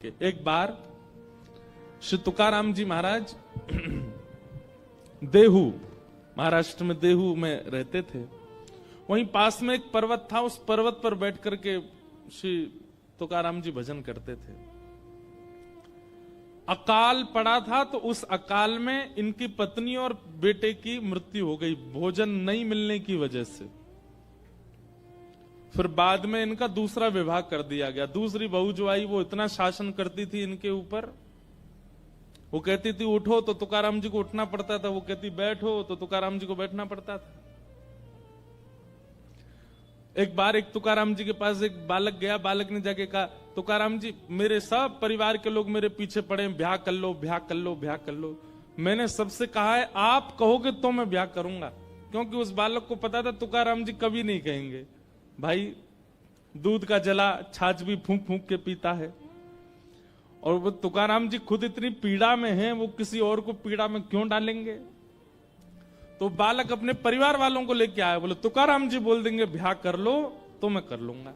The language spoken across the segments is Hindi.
के। एक बार श्री तुकाराम जी महाराज देहू, महाराष्ट्र में देहू में रहते थे। वहीं पास में एक पर्वत था, उस पर्वत पर बैठ करके श्री तुकाराम जी भजन करते थे। अकाल पड़ा था, तो उस अकाल में इनकी पत्नी और बेटे की मृत्यु हो गई, भोजन नहीं मिलने की वजह से। फिर बाद में इनका दूसरा विवाह कर दिया गया। दूसरी बहू जो आई वो इतना शासन करती थी इनके ऊपर, वो कहती थी उठो तो तुकाराम जी को उठना पड़ता था, वो कहती बैठो तो तुकाराम जी को बैठना पड़ता था। एक बार एक तुकाराम जी के पास एक बालक गया, बालक ने जाके कहा तुकाराम जी मेरे सब परिवार के लोग मेरे पीछे पड़े, ब्याह कर लो ब्याह कर लो ब्याह कर लो। मैंने सबसे कहा है आप कहोगे तो मैं ब्याह करूंगा, क्योंकि उस बालक को पता था तुकाराम जी कभी नहीं कहेंगे। भाई दूध का जला छाछ भी फूंक फूंक के पीता है, और वो तुकाराम जी खुद इतनी पीड़ा में हैं, वो किसी और को पीड़ा में क्यों डालेंगे। तो बालक अपने परिवार वालों को लेके आया, बोले तुकाराम जी बोल देंगे ब्याह कर लो तो मैं कर लूंगा।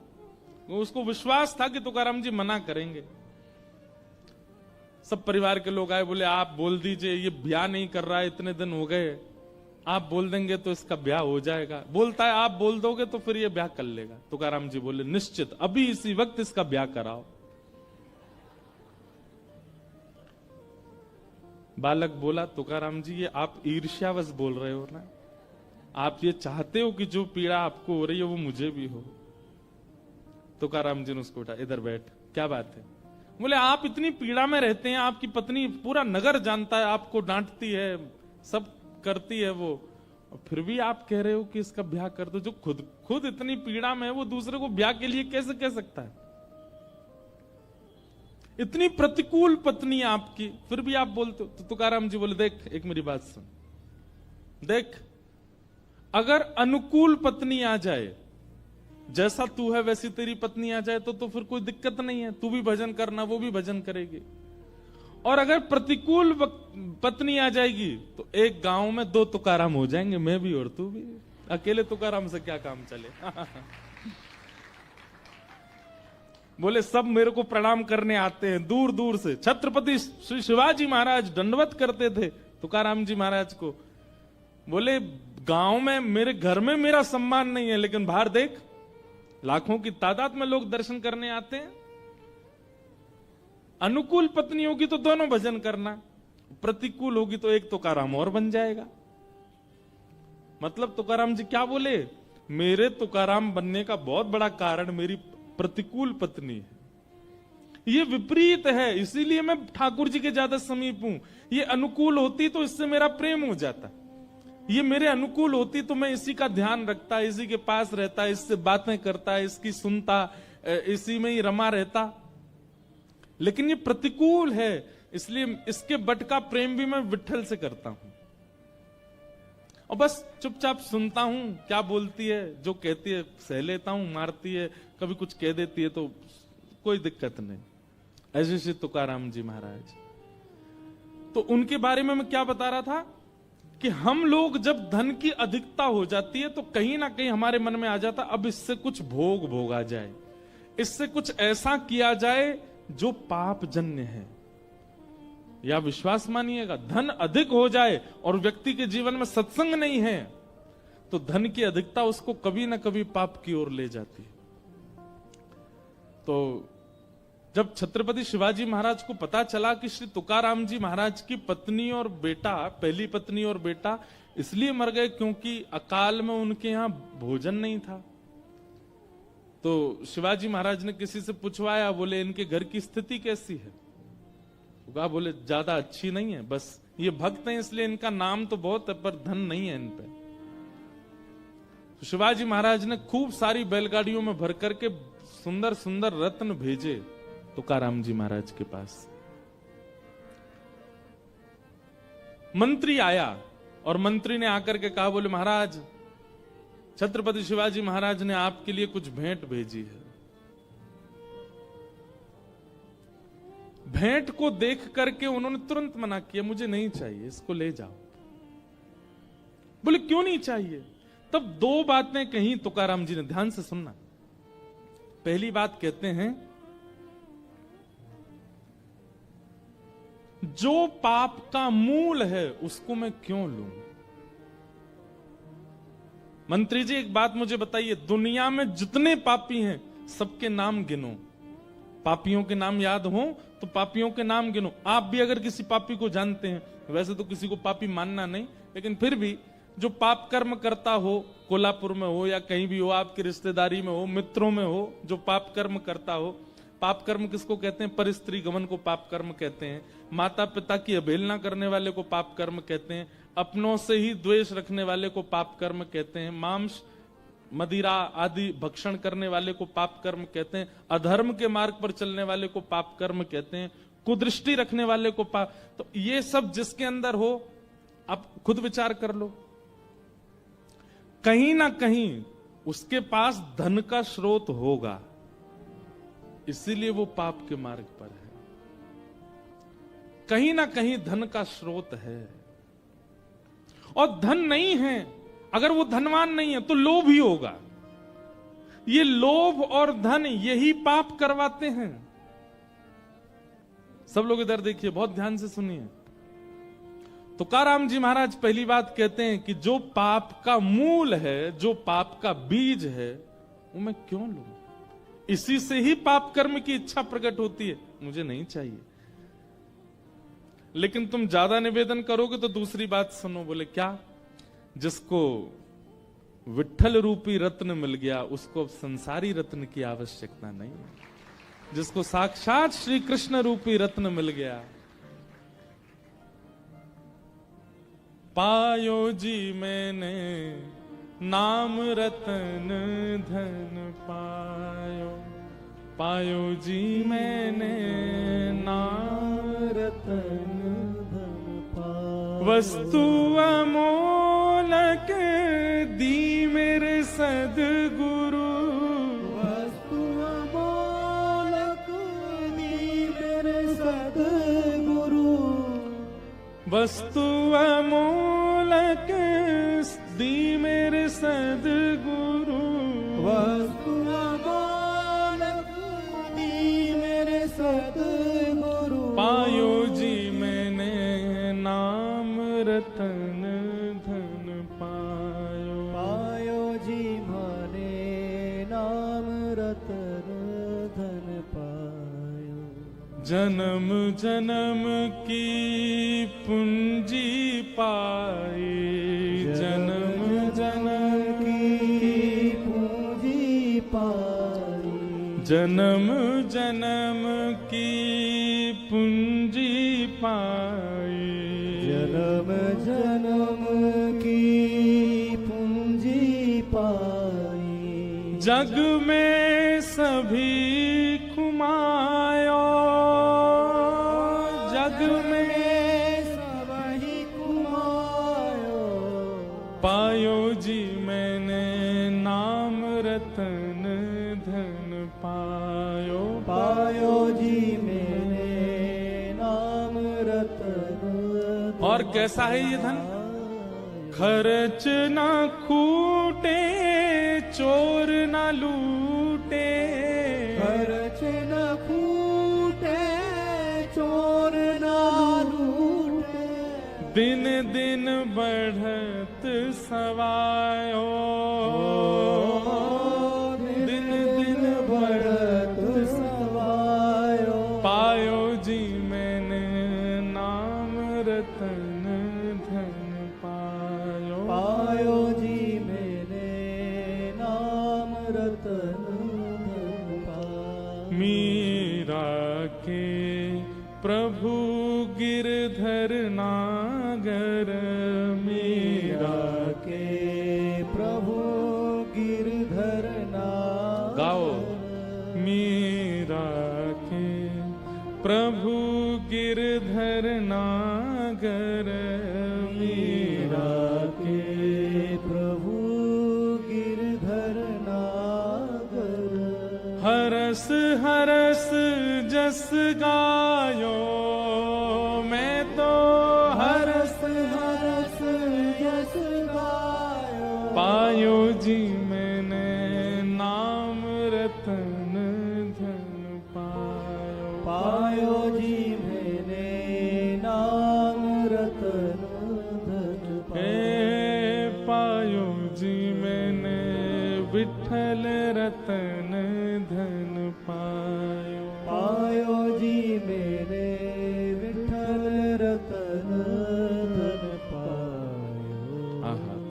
उसको विश्वास था कि तुकाराम जी मना करेंगे। सब परिवार के लोग आए, बोले आप बोल दीजिए, ये ब्याह नहीं कर रहा है, इतने दिन हो गए, आप बोल देंगे तो इसका ब्याह हो जाएगा। बोलता है आप बोल दोगे तो फिर ये ब्याह कर लेगा। तुकाराम जी बोले निश्चित, अभी इसी वक्त इसका ब्याह कराओ। बालक बोला तुकाराम जी ये आप ईर्ष्यावश बोल रहे हो ना, आप ये चाहते हो कि जो पीड़ा आपको हो रही है वो मुझे भी हो। तुकाराम जी ने उसको उठा, इधर बैठ, क्या बात है। बोले आप इतनी पीड़ा में रहते हैं, आपकी पत्नी पूरा नगर जानता है, आपको डांटती है, सब करती है वो, और फिर भी आप कह रहे हो कि इसका ब्याह कर दो। जो खुद इतनी पीड़ा में है वो दूसरे को ब्याह के लिए कैसे कह सकता है। इतनी प्रतिकूल पत्नी आपकी, फिर भी आप बोलते हो। तो तुकाराम जी बोले देख एक मेरी बात सुन, देख अगर अनुकूल पत्नी आ जाए, जैसा तू है वैसी तेरी पत्नी आ जाए तो फिर कोई दिक्कत नहीं है, तू भी भजन करना वो भी भजन करेगी। और अगर प्रतिकूल पत्नी आ जाएगी तो एक गांव में दो तुकाराम हो जाएंगे, मैं भी और तू भी। अकेले तुकाराम से क्या काम चले। बोले सब मेरे को प्रणाम करने आते हैं दूर दूर से। छत्रपति श्री शिवाजी महाराज दंडवत करते थे तुकाराम जी महाराज को। बोले गांव में मेरे घर में मेरा सम्मान नहीं है, लेकिन बाहर देख लाखों की तादाद में लोग दर्शन करने आते हैं। अनुकूल पत्नी होगी तो दोनों भजन करना, प्रतिकूल होगी तो एक तुकाराम और बन जाएगा। मतलब तुकाराम जी क्या बोले, मेरे तुकाराम बनने का बहुत बड़ा कारण मेरी प्रतिकूल पत्नी है। ये विपरीत है, इसीलिए मैं ठाकुर जी के ज्यादा समीप हूं। ये अनुकूल होती तो इससे मेरा प्रेम हो जाता, ये मेरे अनुकूल होती तो मैं इसी का ध्यान रखता, इसी के पास रहता, इससे बातें करता, इसकी सुनता, इसी में ही रमा रहता। लेकिन ये प्रतिकूल है, इसलिए इसके बट का प्रेम भी मैं विट्ठल से करता हूं, और बस चुपचाप सुनता हूं क्या बोलती है, जो कहती है सह लेता हूं, मारती है कभी कुछ कह देती है तो कोई दिक्कत नहीं। ऐसे श्री तुकाराम जी महाराज। तो उनके बारे में मैं क्या बता रहा था कि हम लोग जब धन की अधिकता हो जाती है तो कहीं ना कहीं हमारे मन में आ जाता अब इससे कुछ भोग भोगा जाए, इससे कुछ ऐसा किया जाए जो पाप जन्य है। या विश्वास मानिएगा, धन अधिक हो जाए और व्यक्ति के जीवन में सत्संग नहीं है तो धन की अधिकता उसको कभी ना कभी पाप की ओर ले जाती है। तो जब छत्रपति शिवाजी महाराज को पता चला कि श्री तुकाराम जी महाराज की पत्नी और बेटा, पहली पत्नी और बेटा इसलिए मर गए क्योंकि अकाल में उनके यहां भोजन नहीं था, तो शिवाजी महाराज ने किसी से पूछवाया, बोले इनके घर की स्थिति कैसी है। कहा बोले ज्यादा अच्छी नहीं है, बस ये भक्त हैं इसलिए इनका नाम तो बहुत है पर धन नहीं है इन पे। तो शिवाजी महाराज ने खूब सारी बैलगाड़ियों में भर करके सुंदर सुंदर रत्न भेजे तुकाराम जी महाराज के पास। मंत्री आया और मंत्री ने आकर के कहा, बोले महाराज छत्रपति शिवाजी महाराज ने आपके लिए कुछ भेंट भेजी है। भेंट को देख करके उन्होंने तुरंत मना किया, मुझे नहीं चाहिए, इसको ले जाओ। बोले क्यों नहीं चाहिए। तब दो बातें कही तुकाराम जी ने, ध्यान से सुनना। पहली बात कहते हैं जो पाप का मूल है उसको मैं क्यों लूं? मंत्री जी एक बात मुझे बताइए, दुनिया में जितने पापी हैं सबके नाम गिनो। पापियों के नाम याद हो तो पापियों के नाम गिनो। आप भी अगर किसी पापी को जानते हैं, वैसे तो किसी को पापी मानना नहीं, लेकिन फिर भी जो पाप कर्म करता हो, कोल्हापुर में हो या कहीं भी हो, आपकी रिश्तेदारी में हो, मित्रों में हो, जो पाप कर्म करता हो। पाप कर्म किसको कहते हैं? परस्त्री गमन को पाप कर्म कहते हैं। माता पिता की अवहेलना करने वाले को पाप कर्म कहते हैं। अपनों से ही द्वेष रखने वाले को पाप कर्म कहते हैं। मांस मदिरा आदि भक्षण करने वाले को पाप कर्म कहते हैं। अधर्म के मार्ग पर चलने वाले को पाप कर्म कहते हैं। कुदृष्टि रखने वाले को पाप। तो ये सब जिसके अंदर हो, आप खुद विचार कर लो, कहीं ना कहीं उसके पास धन का स्रोत होगा, इसीलिए वो पाप के मार्ग पर है। कहीं ना कहीं धन का स्रोत है। और धन नहीं है, अगर वो धनवान नहीं है तो लोभ ही होगा। ये लोभ और धन यही पाप करवाते हैं। सब लोग इधर देखिए, बहुत ध्यान से सुनिए। तुकाराम जी महाराज पहली बात कहते हैं कि जो पाप का मूल है, जो पाप का बीज है, वो मैं क्यों लूं? इसी से ही पाप कर्म की इच्छा प्रकट होती है, मुझे नहीं चाहिए। लेकिन तुम ज्यादा निवेदन करोगे तो दूसरी बात सुनो। बोले क्या? जिसको विठ्ठल रूपी रत्न मिल गया उसको अब संसारी रत्न की आवश्यकता नहीं है। जिसको साक्षात श्री कृष्ण रूपी रत्न मिल गया, पायो जी मैंने नाम रतन धन पायो, पायो जी मैंने नाम रतन धन पायो। वस्तु अमोलक दी मेरे सद्गुरु, वस्तु अमोलक दी मेरे सद्गुरु, वस्तु अमोलक दी मेरे सद्गुरु, वस्तु अमोलक दी मेरे सद्गुरु। पायो जी मैंने नाम रतन धन पायो, पायो जी माने नाम रतन धन पायो। जन्म जन्म की पूंजी पाई, जन्म जन्म की पूंजी पाई, जन्म जन्म की पूंजी पाई, जन्म जन्म की पूंजी पाई। जग में सभी घुमायो, जग में सबही कुमायो। पायो जी मैंने नाम रतन धन पायो, पायो जी मैंने नाम रतन। और कैसा है ये धन? खर्च ना खूटे, चोर ना लूटे, खर्च न फूटे, चोर न लूटे। दिन दिन बढ़त सवायो, दिन दिन बढ़त सवायो। पायो जी मैंने नाम रतन धन पायो, पायो जी मैंने नाम रतन धन पायो। मीरा के प्रभु गिरधर नागर, मीरा के प्रभु गिरधर नागर। गाओ। मीरा के प्रभु गिरधर नागर, मीरा के प्रभु गिरधर नागर। हरस हरस जस गायो, मैं तो हरस हरस यस गायो। पायो जी मैंने नाम रतन धन पायो, पायो जी मैंने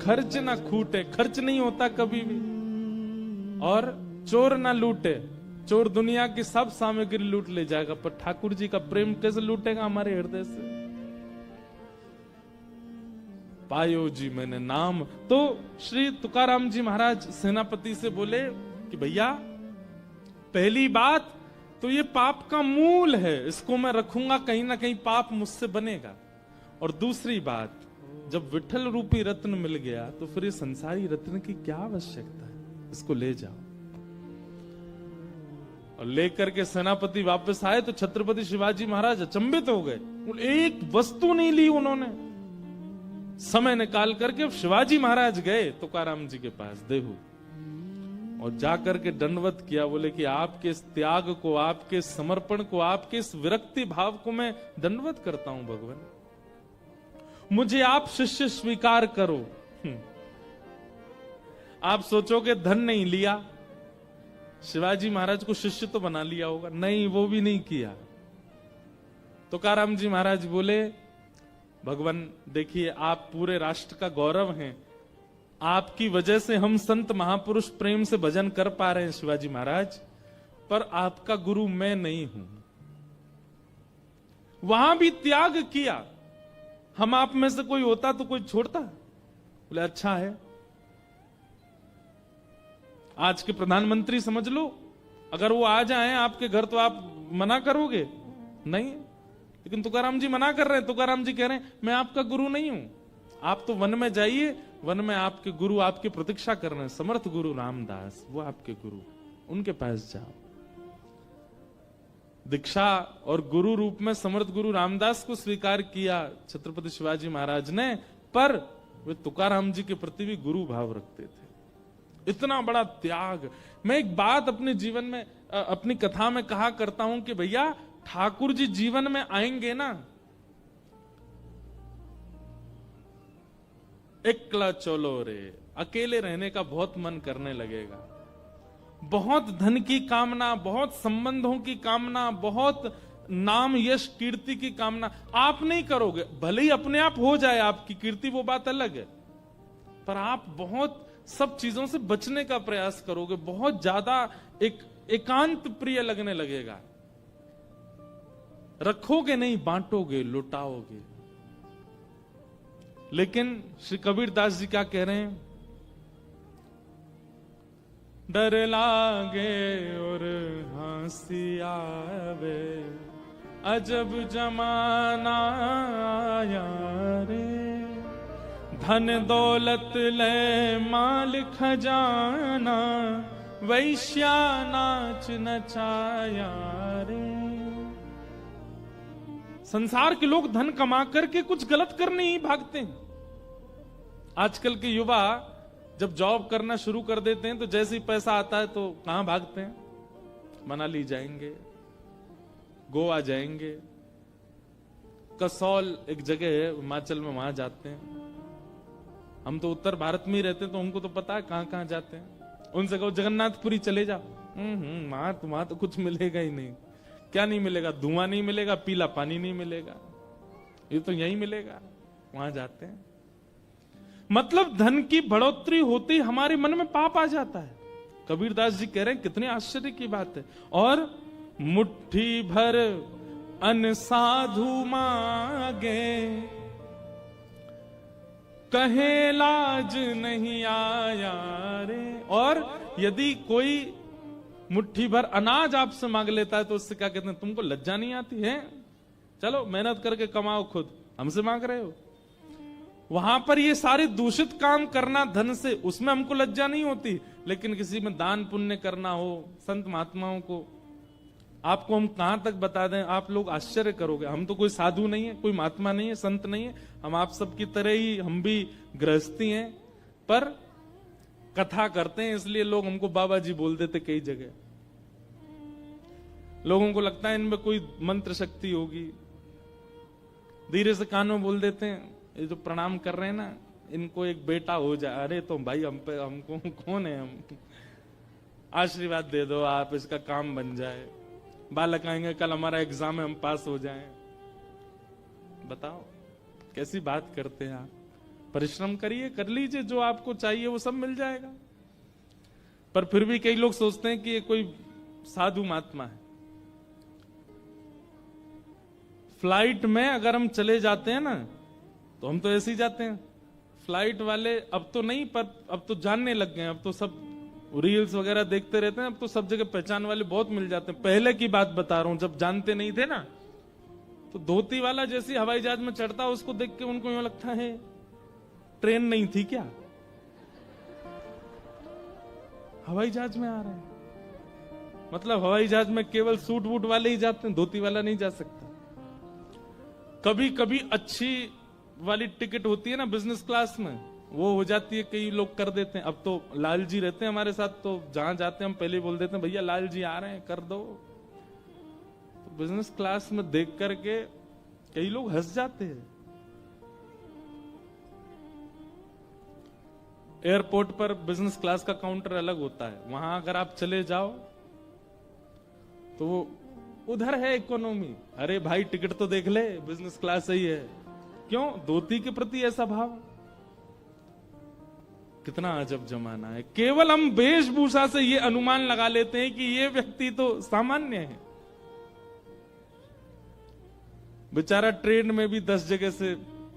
खर्च ना खूटे, खर्च नहीं होता कभी भी, और चोर ना लूटे, चोर दुनिया की सब सामग्री लूट ले जाएगा, पर ठाकुर जी का प्रेम कैसे लूटेगा हमारे हृदय से? पायो जी मैंने नाम। तो श्री तुकाराम जी महाराज सेनापति से बोले कि भैया, पहली बात तो ये पाप का मूल है, इसको मैं रखूंगा, कहीं ना कहीं पाप मुझसे बनेगा। और दूसरी बात, जब विठल रूपी रत्न मिल गया तो फिर ये संसारी रत्न की क्या आवश्यकता है, इसको ले जाओ। और लेकर के सेनापति वापस आए तो छत्रपति शिवाजी महाराज अचंभित हो गए, एक वस्तु नहीं ली उन्होंने। समय निकाल करके शिवाजी महाराज गए तुकाराम जी के पास देहू, और जाकर के दंडवत किया, बोले कि आपके इस त्याग को, आपके समर्पण को, आपके इस विरक्ति भाव को मैं दंडवत करता हूं भगवान, मुझे आप शिष्य स्वीकार करो। आप सोचोगे धन नहीं लिया, शिवाजी महाराज को शिष्य तो बना लिया होगा, नहीं, वो भी नहीं किया। तुकाराम जी महाराज बोले, भगवान देखिए, आप पूरे राष्ट्र का गौरव हैं, आपकी वजह से हम संत महापुरुष प्रेम से भजन कर पा रहे हैं शिवाजी महाराज, पर आपका गुरु मैं नहीं हूं। वहां भी त्याग किया, हम आप में से कोई होता तो कोई छोड़ता? बोले अच्छा है। आज के प्रधानमंत्री समझ लो, अगर वो आ जाएं आपके घर तो आप मना करोगे? नहीं। लेकिन तुकाराम जी मना कर रहे हैं, तुकाराम जी कह रहे हैं मैं आपका गुरु नहीं हूं, आप तो वन में जाइए, वन में आपके गुरु आपकी प्रतीक्षा कर रहे हैं, समर्थ गुरु रामदास, वो आपके गुरु, उनके पास जाओ। दीक्षा और गुरु रूप में समर्थ गुरु रामदास को स्वीकार किया छत्रपति शिवाजी महाराज ने, पर वे तुकाराम जी के प्रति भी गुरु भाव रखते थे। इतना बड़ा त्याग। मैं एक बात अपने जीवन में, अपनी कथा में कहा करता हूं कि भैया, ठाकुर जी जीवन में आएंगे ना, एकला चलो रे, अकेले रहने का बहुत मन करने लगेगा, बहुत धन की कामना, बहुत संबंधों की कामना, बहुत नाम यश कीर्ति की कामना आप नहीं करोगे, भले ही अपने आप हो जाए आपकी कीर्ति, वो बात अलग है, पर आप बहुत सब चीजों से बचने का प्रयास करोगे, बहुत ज्यादा एकांत प्रिय लगने लगेगा, रखोगे नहीं, बांटोगे, लुटाओगे। लेकिन श्री कबीरदास जी क्या कह रहे हैं? डर लागे और हंसी आवे, अजब जमाना आया रे, धन दौलत ले माल खजाना, वैश्या नाच नचाया रे। संसार के लोग धन कमा करके कुछ गलत करने ही भागते हैं। आजकल के युवा जब जॉब करना शुरू कर देते हैं तो जैसे ही पैसा आता है तो कहां भागते हैं? मनाली जाएंगे, गोवा जाएंगे, कसौल एक जगह है हिमाचल में, वहां जाते हैं। हम तो उत्तर भारत में ही रहते हैं तो हमको तो पता है कहां कहां जाते हैं। उनसे कहो जगन्नाथपुरी चले जाओ, वहां तो कुछ मिलेगा ही नहीं। क्या नहीं मिलेगा? धुआं नहीं मिलेगा, पीला पानी नहीं मिलेगा, ये तो यही मिलेगा। वहां जाते हैं, मतलब धन की बढ़ोतरी होती हमारे मन में पाप आ जाता है। कबीरदास जी कह रहे हैं कितने आश्चर्य की बात है। और मुट्ठी भर अन साधु मांगे, कहे लाज नहीं आया रे। और यदि कोई मुट्ठी भर अनाज आपसे मांग लेता है तो उससे क्या कहते हैं? तुमको लज्जा नहीं आती है? चलो मेहनत करके कमाओ, खुद हमसे मांग रहे हो। वहां पर ये सारे दूषित काम करना धन से, उसमें हमको लज्जा नहीं होती। लेकिन किसी में दान पुण्य करना हो, संत महात्माओं को, आपको हम कहां तक बता दें, आप लोग आश्चर्य करोगे। हम तो कोई साधु नहीं है, कोई महात्मा नहीं है, संत नहीं है, हम आप सबकी तरह ही, हम भी गृहस्थी हैं, पर कथा करते हैं इसलिए लोग हमको बाबा जी बोल देते। कई जगह लोगों को लगता है इनमें कोई मंत्र शक्ति होगी, धीरे से कान में बोल देते हैं, ये जो प्रणाम कर रहे हैं ना, इनको एक बेटा हो जाए। अरे तो भाई हम पे, हमको कौन है, हम आशीर्वाद दे दो आप, इसका काम बन जाए। बालक आएंगे, कल हमारा एग्जाम है, हम पास हो जाएं। बताओ कैसी बात करते हैं आप। परिश्रम करिए, कर लीजिए, जो आपको चाहिए वो सब मिल जाएगा। पर फिर भी कई लोग सोचते हैं कि ये कोई साधु महात्मा है। फ्लाइट में अगर हम चले जाते हैं ना, तो हम तो ऐसे ही जाते हैं। फ्लाइट वाले अब तो नहीं, पर अब तो जानने लग गए हैं, अब तो सब रील्स वगैरह देखते रहते हैं, अब तो सब जगह पहचान वाले बहुत मिल जाते हैं। पहले की बात बता रहा हूं, जब जानते नहीं थे ना, तो धोती वाला जैसे हवाई जहाज में चढ़ता, उसको देख के उनको यूं लगता है ट्रेन नहीं थी क्या, हवाई जहाज में आ रहे हैं। मतलब हवाई जहाज में केवल सूट वूट वाले ही जाते हैं, धोती वाला नहीं जा सकता। कभी कभी अच्छी वाली टिकट होती है ना बिजनेस क्लास में, वो हो जाती है, कई लोग कर देते हैं। अब तो लाल जी रहते हैं हमारे साथ, तो जहां जाते हैं हम पहले ही बोल देते हैं, भैया लाल जी आ रहे हैं, कर दो। तो बिजनेस क्लास में देख करके कई लोग हंस जाते हैं। एयरपोर्ट पर बिजनेस क्लास का काउंटर अलग होता है, वहां अगर आप चले जाओ तो वो उधर है इकोनॉमी। अरे भाई टिकट तो देख ले, बिजनेस क्लास सही है। क्यों? धोती के प्रति ऐसा भाव। कितना अजब जमाना है। केवल हम वेशभूषा से ये अनुमान लगा लेते हैं कि ये व्यक्ति तो सामान्य है। बेचारा ट्रेन में भी 10 जगह से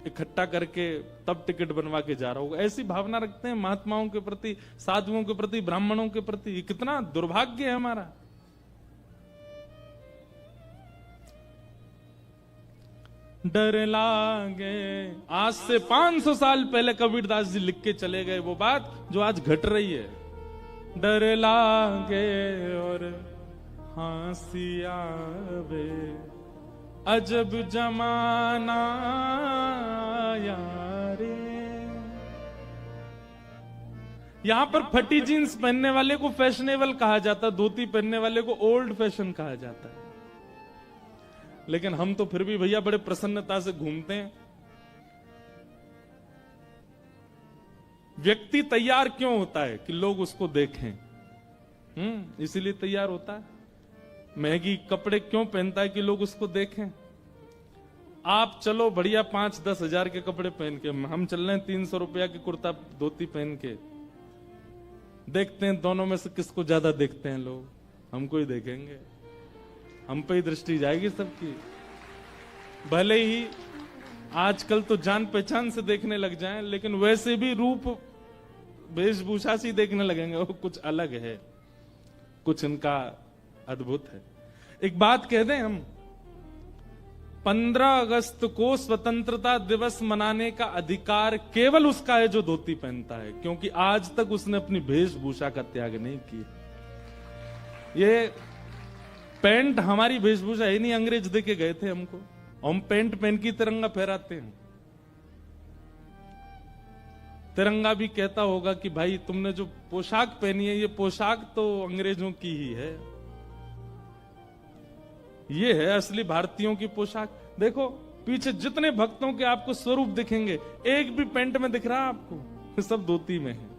इकट्ठा करके तब टिकट बनवा के जा रहा होगा। ऐसी भावना रखते हैं महात्माओं के प्रति, साधुओं के प्रति, ब्राह्मणों के प्रति। ये कितना दुर्भाग्य है हमारा। डर लागे, आज से 500 साल पहले कबीरदास जी लिख के चले गए वो बात जो आज घट रही है। डर लागे और हंसी आवे, अजब जमाना यारे। यहां पर फटी जीन्स पहनने वाले को फैशनेबल कहा जाता, धोती पहनने वाले को ओल्ड फैशन कहा जाता है। लेकिन हम तो फिर भी भैया बड़े प्रसन्नता से घूमते हैं। व्यक्ति तैयार क्यों होता है? कि लोग उसको देखें, इसीलिए तैयार होता है। महंगी कपड़े क्यों पहनता है? कि लोग उसको देखें। आप चलो बढ़िया 5-10 हजार के कपड़े पहन के, हम चल रहे हैं 300 रुपया की कुर्ता धोती पहन के। देखते हैं दोनों में से किसको ज्यादा देखते हैं लोग। हमको ही देखेंगे, हम पे ही दृष्टि जाएगी सबकी। भले ही आजकल तो जान पहचान से देखने लग जाएं, लेकिन वैसे भी रूप वेशभूषा से देखने लगेंगे। वो कुछ अलग है, कुछ इनका अद्भुत है। एक बात कह दें हम, 15 अगस्त को स्वतंत्रता दिवस मनाने का अधिकार केवल उसका है जो धोती पहनता है, क्योंकि आज तक उसने अपनी वेशभूषा का त्याग नहीं किया। ये पैंट हमारी वेशभूषा है नहीं, अंग्रेज दे के गए थे हमको। हम पैंट पहन की तिरंगा फहराते हैं। तिरंगा भी कहता होगा कि भाई तुमने जो पोशाक पहनी है, ये पोशाक तो अंग्रेजों की ही है, ये है असली भारतीयों की पोशाक। देखो पीछे जितने भक्तों के आपको स्वरूप दिखेंगे, एक भी पैंट में दिख रहा है आपको? सब धोती में है।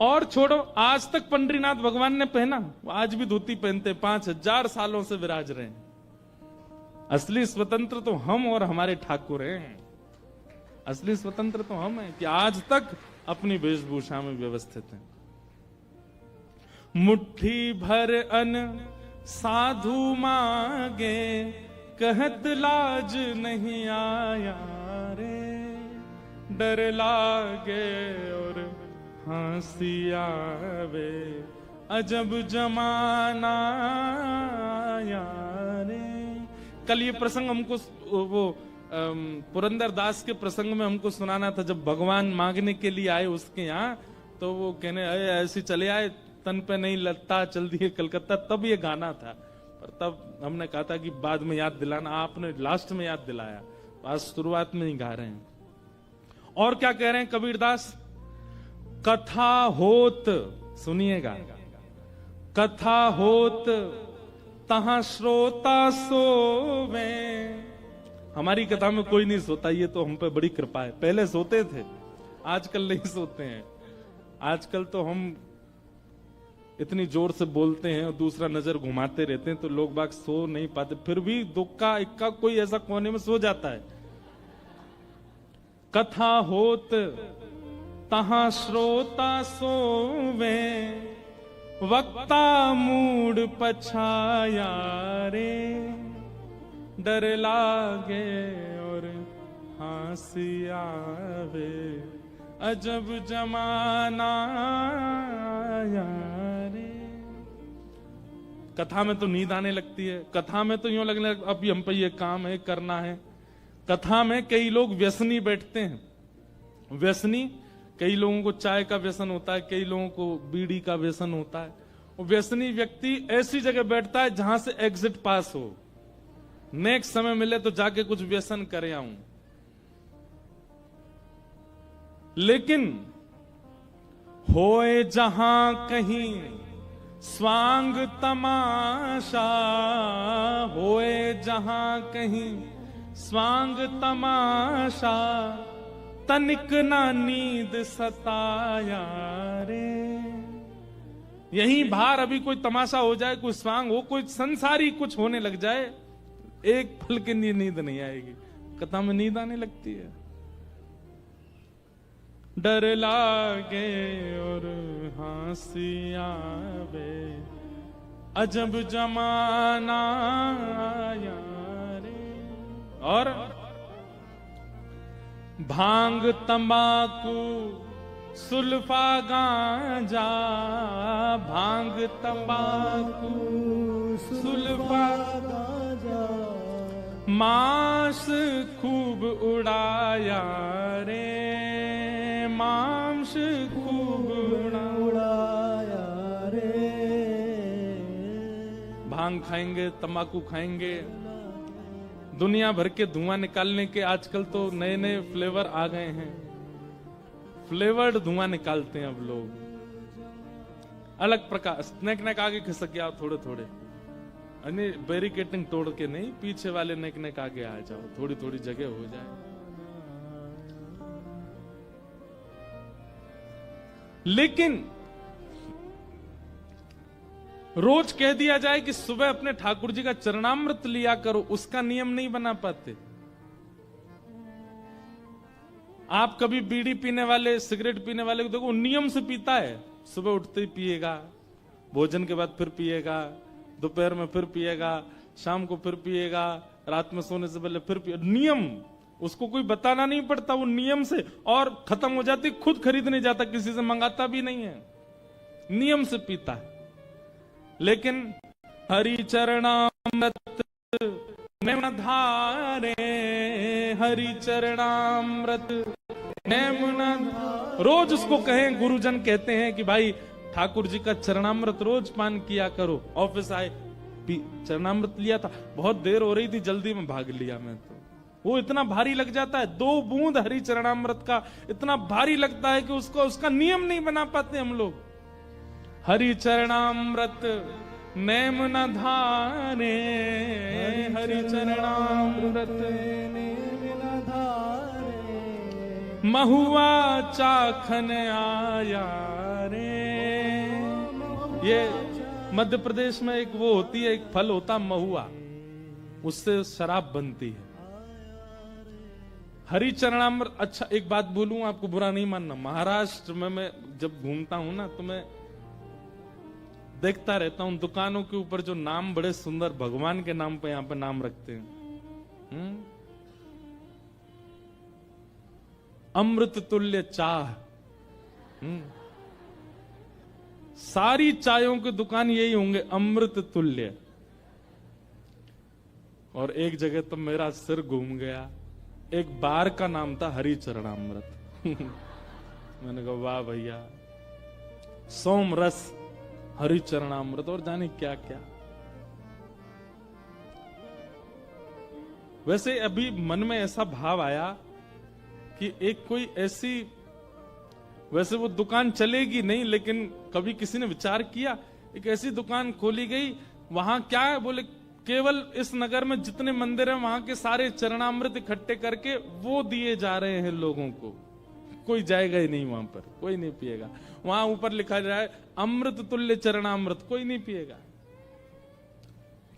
और छोड़ो, आज तक पंडरीनाथ भगवान ने पहना, वो आज भी धोती पहनते, 5000 सालों से विराज रहे हैं। असली स्वतंत्र तो हम और हमारे ठाकुर हैं। असली स्वतंत्र तो हम हैं कि आज तक अपनी वेशभूषा में व्यवस्थित हैं। मुट्ठी भर अन्न साधु मांगे, कहत लाज नहीं आया रे। डर लागे और हंसी आवे, अजब जमाना यारे। कल ये प्रसंग हमको वो पुरंदर दास के प्रसंग में हमको सुनाना था। जब भगवान मांगने के लिए आए उसके यहाँ, तो वो कहने ऐसे चले आए, तन पे नहीं लगता, चल दिए कलकत्ता। तब ये गाना था, पर तब हमने कहा था कि बाद में याद दिलाना। आपने लास्ट में याद दिलाया, आज शुरुआत में ही गा रहे हैं। और क्या कह रहे हैं कबीरदास? कथा होत, सुनिएगा, कथा होत तहां श्रोता सोवे। हमारी कथा में कोई नहीं सोता, ये तो हम पे बड़ी कृपा है। पहले सोते थे, आजकल नहीं सोते हैं। आजकल तो हम इतनी जोर से बोलते हैं और दूसरा नजर घुमाते रहते हैं, तो लोग बाग सो नहीं पाते। फिर भी दुक्का इक्का कोई ऐसा कोने में सो जाता है। कथा होत तहां श्रोता सोवे, वक्ता मूड पछाया रे, डर लागे और हंसी आवे, अजब जमाना आया रे। कथा में तो नींद आने लगती है, कथा में तो यूं लगने लगता अब हम पे ये काम है करना है। कथा में कई लोग व्यसनी बैठते हैं। व्यसनी, कई लोगों को चाय का व्यसन होता है, कई लोगों को बीड़ी का व्यसन होता है। और व्यसनी व्यक्ति ऐसी जगह बैठता है जहां से एग्जिट पास हो, नेक्स्ट समय मिले तो जाके कुछ व्यसन करे आऊं। लेकिन होए जहां कहीं स्वांग तमाशा, होए जहां कहीं स्वांग तमाशा, तनिक ना नींद सताया रे। यहीं बाहर अभी कोई तमाशा हो जाए, कोई स्वांग हो, कोई संसारी कुछ होने लग जाए, एक पल के लिए नींद नहीं आएगी। कथा में नींद आने लगती है। डर लागे और हंसी आवे, अजब जमाना आया रे। और भांग तंबाकू सुल्फा गांजा, भांग तंबाकू सुल्फा गांजा, मांस खूब उड़ाया रे, मांस खूब उड़ाया रे। भांग खाएंगे, तंबाकू खाएंगे, दुनिया भर के धुआं निकालने के आजकल तो नए नए फ्लेवर आ गए हैं। फ्लेवर्ड धुआं निकालते हैं अब लोग, अलग प्रकार। नेक नेक आगे खिसक गया थोड़े थोड़े, बैरिकेटिंग तोड़ के नहीं, पीछे वाले नेक नेक आगे आ जाओ, थोड़ी थोड़ी जगह हो जाए। लेकिन रोज कह दिया जाए कि सुबह अपने ठाकुर जी का चरणामृत लिया करो, उसका नियम नहीं बना पाते। आप कभी बीड़ी पीने वाले, सिगरेट पीने वाले को देखो, नियम से पीता है। सुबह उठते ही पिएगा, भोजन के बाद फिर पिएगा, दोपहर में फिर पिएगा, शाम को फिर पिएगा, रात में सोने से पहले फिर पिएगा। नियम, उसको कोई बताना नहीं पड़ता, वो नियम से। और खत्म हो जाती, खुद खरीदने जाता, किसी से मंगाता भी नहीं है, नियम से पीता है। लेकिन हरि चरणामृत नैन धारे, हरि चरणामृत नैन धारे, रोज उसको कहें, गुरुजन कहते हैं कि भाई ठाकुर जी का चरणामृत रोज पान किया करो। ऑफिस आए, चरणामृत लिया था, बहुत देर हो रही थी, जल्दी में भाग लिया मैं तो। वो इतना भारी लग जाता है, 2 बूंद हरि चरणामृत का इतना भारी लगता है कि उसका नियम नहीं बना पाते हम लोग। हरि चरणामृत नेम न धारे, हरि चरणामृत नेम न धारे, महुआ चाखन आया रे। ये मध्य प्रदेश में एक वो होती है, एक फल होता महुआ, उससे शराब बनती है। हरि चरणामृत। अच्छा एक बात बोलूं, आपको बुरा नहीं मानना, महाराष्ट्र में मैं जब घूमता हूं ना, तो मैं देखता रहता हूं दुकानों के ऊपर जो नाम बड़े सुंदर भगवान के नाम पे यहाँ पे नाम रखते हैं। अमृत तुल्य चाह। सारी चायों की दुकान यही होंगे, अमृत तुल्य। और एक जगह तो मेरा सिर घूम गया, एक बार का नाम था हरि चरणामृत। मैंने कहा वाह भैया, सोम रस, हरि चरणामृत और जाने क्या क्या। वैसे अभी मन में ऐसा भाव आया कि एक कोई ऐसी, वैसे वो दुकान चलेगी नहीं, लेकिन कभी किसी ने विचार किया एक ऐसी दुकान खोली गई, वहां क्या है, बोले केवल इस नगर में जितने मंदिर हैं वहां के सारे चरणामृत इकट्ठे करके वो दिए जा रहे हैं लोगों को। कोई जाएगा ही नहीं वहां पर, कोई नहीं पिएगा। वहां ऊपर लिखा जाए अमृत तुल्य चरणामृत, कोई नहीं पिएगा।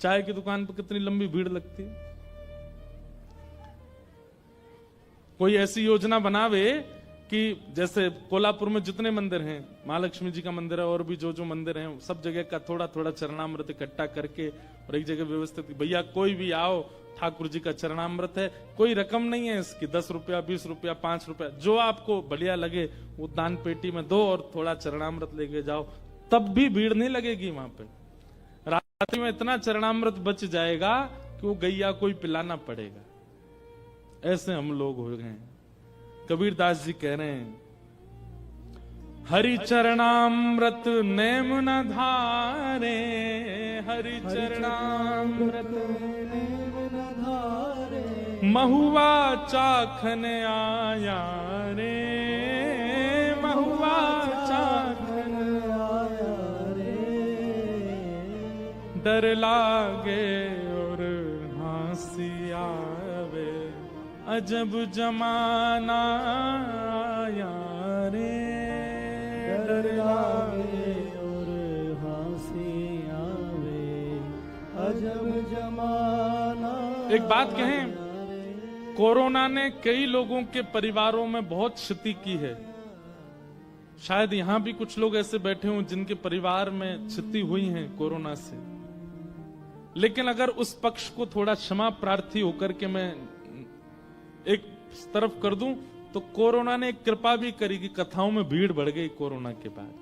चाय की दुकान पर कितनी लंबी भीड़ लगती है। कोई ऐसी योजना बनावे कि जैसे कोल्हापुर में जितने मंदिर हैं, महालक्ष्मी जी का मंदिर है और भी जो जो मंदिर हैं, सब जगह का थोड़ा थोड़ा चरणामृत इकट्ठा करके और एक जगह व्यवस्थित, भैया कोई भी आओ, ठाकुर जी का चरणामृत है, कोई रकम नहीं है इसकी, 10 रुपया 20 रुपया 5 रुपया जो आपको बढ़िया लगे वो दान पेटी में दो और थोड़ा चरणामृत लेके जाओ, तब भी भीड़ नहीं लगेगी वहां पे। रात्रि में इतना चरणामृत बच जाएगा कि वो गैया कोई पिलाना पड़ेगा। ऐसे हम लोग हो गए हैं। कबीरदास जी कह रहे हैं, हरि चरणामृत नेम न धारे, हरि चरणामृत नेम न धारे, महुआ चाखन आया रे, महुआ चाखन आया रे। डर लागे और हंसी आवे, अजब जमाना आया रे। डर लागे और हंसी आवे, अजब जमाना। एक बात कहें, कोरोना ने कई लोगों के परिवारों में बहुत क्षति की है। शायद यहां भी कुछ लोग ऐसे बैठे हों जिनके परिवार में क्षति हुई है कोरोना से, लेकिन अगर उस पक्ष को थोड़ा क्षमा प्रार्थी होकर के मैं एक तरफ कर दूं, तो कोरोना ने एक कृपा भी करी कि कथाओं में भीड़ बढ़ गई। कोरोना के बाद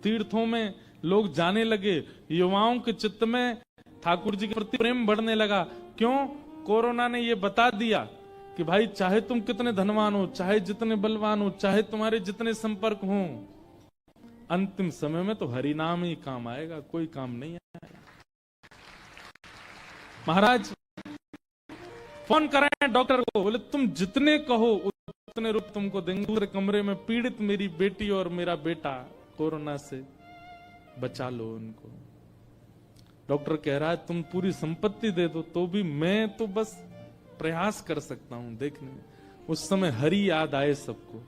तीर्थों में लोग जाने लगे, युवाओं के चित्त में ठाकुर जी के प्रति प्रेम बढ़ने लगा। क्यों? कोरोना ने ये बता दिया कि भाई चाहे तुम कितने धनवान हो, चाहे जितने बलवान हो, चाहे तुम्हारे जितने संपर्क हो, अंतिम समय में तो हरि नाम ही काम आएगा, कोई काम नहीं आएगा। महाराज फोन कराए डॉक्टर को, बोले तुम जितने कहो उतने रुपए तुमको देंगे। दूसरे कमरे में पीड़ित मेरी बेटी और मेरा बेटा, कोरोना से बचा लो उनको। डॉक्टर कह रहा है तुम पूरी संपत्ति दे दो तो भी मैं तो बस प्रयास कर सकता हूं देखने में। उस समय हरि याद आए सबको,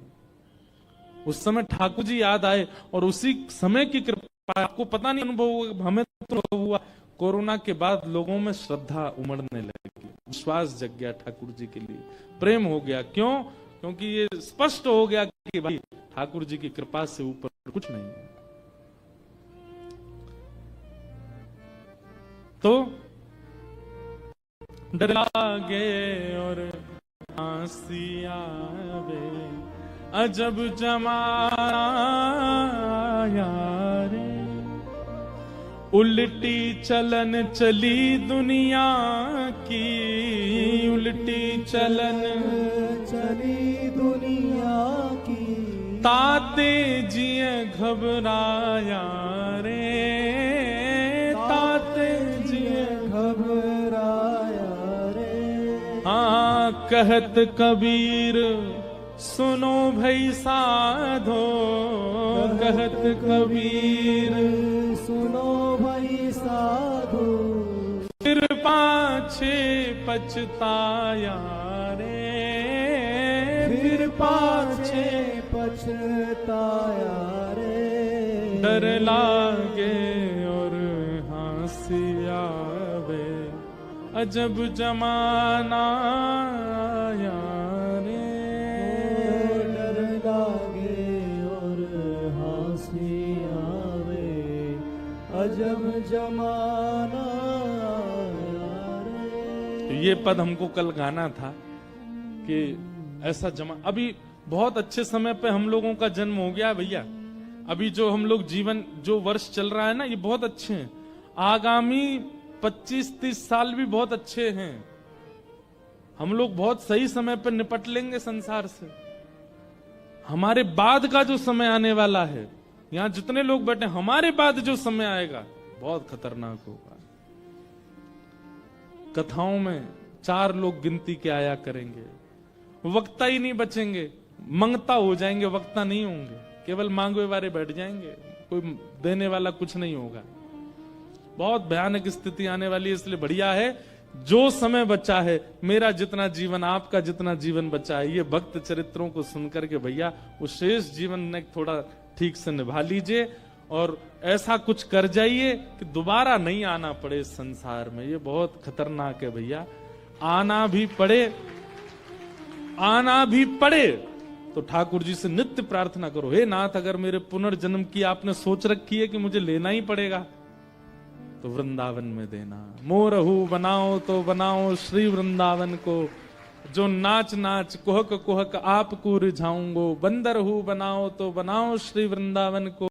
उस समय ठाकुर जी याद आए और उसी समय की कृपा, आपको पता नहीं अनुभव हुआ, हमें तो अनुभव हुआ। कोरोना के बाद लोगों में श्रद्धा उमड़ने लगी, विश्वास जग गया ठाकुर जी के लिए, प्रेम हो गया। क्यों? क्योंकि ये स्पष्ट हो गया कि भाई ठाकुर जी की कृपा से ऊपर कुछ नहीं है। तो डर लागे और हंसी आवे, अजब जमाना रे। उल्टी चलन चली दुनिया की, उल्टी चलन चली दुनिया की, ताते जिए घबराया रे, ताते जिए घबराया रे। हाँ कहत कबीर सुनो भई साधो, कहत कबीर सुनो भाई साधु, फिर पाछे पछताया रे, फिर पाछे पछताया रे। डर लागे और हंसी आवे, अजब जमाना आया रे। डर लागे और हंसी आवे, अजब जमाना आया रे। ये पद हमको कल गाना था कि ऐसा अभी बहुत अच्छे समय पे हम लोगों का जन्म हो गया भैया। अभी जो हम लोग जीवन, जो वर्ष चल रहा है ना, ये बहुत अच्छे हैं। आगामी 25-30 साल भी बहुत अच्छे हैं। हम लोग बहुत सही समय पे निपट लेंगे संसार से। हमारे बाद का जो समय आने वाला है, यहां जितने लोग बैठे, हमारे बाद जो समय आएगा बहुत खतरनाक होगा। कथाओं में 4 लोग गिनती के आया करेंगे, वक्ता ही नहीं बचेंगे, मंगता हो जाएंगे, वक्ता नहीं होंगे, केवल मांगवे वाले बैठ जाएंगे, कोई देने वाला कुछ नहीं होगा। बहुत भयानक स्थिति आने वाली है। इसलिए बढ़िया है जो समय बचा है, मेरा जितना जीवन, आपका जितना जीवन बचा है, ये भक्त चरित्रों को सुनकर के भैया उस शेष जीवन ने थोड़ा ठीक से निभा लीजिए और ऐसा कुछ कर जाइए कि दोबारा नहीं आना पड़े इस संसार में। ये बहुत खतरनाक है भैया। आना भी पड़े आना भी पड़े तो ठाकुर जी से नित्य प्रार्थना करो, हे नाथ अगर मेरे पुनर्जन्म की आपने सोच रखी है कि मुझे लेना ही पड़ेगा तो वृंदावन में देना। मोरहू बनाओ तो बनाओ श्री वृंदावन को, जो नाच नाच कुहक कुहक आपको रिझाऊंगो। बंदर हूँ बनाओ तो बनाओ श्री वृंदावन को।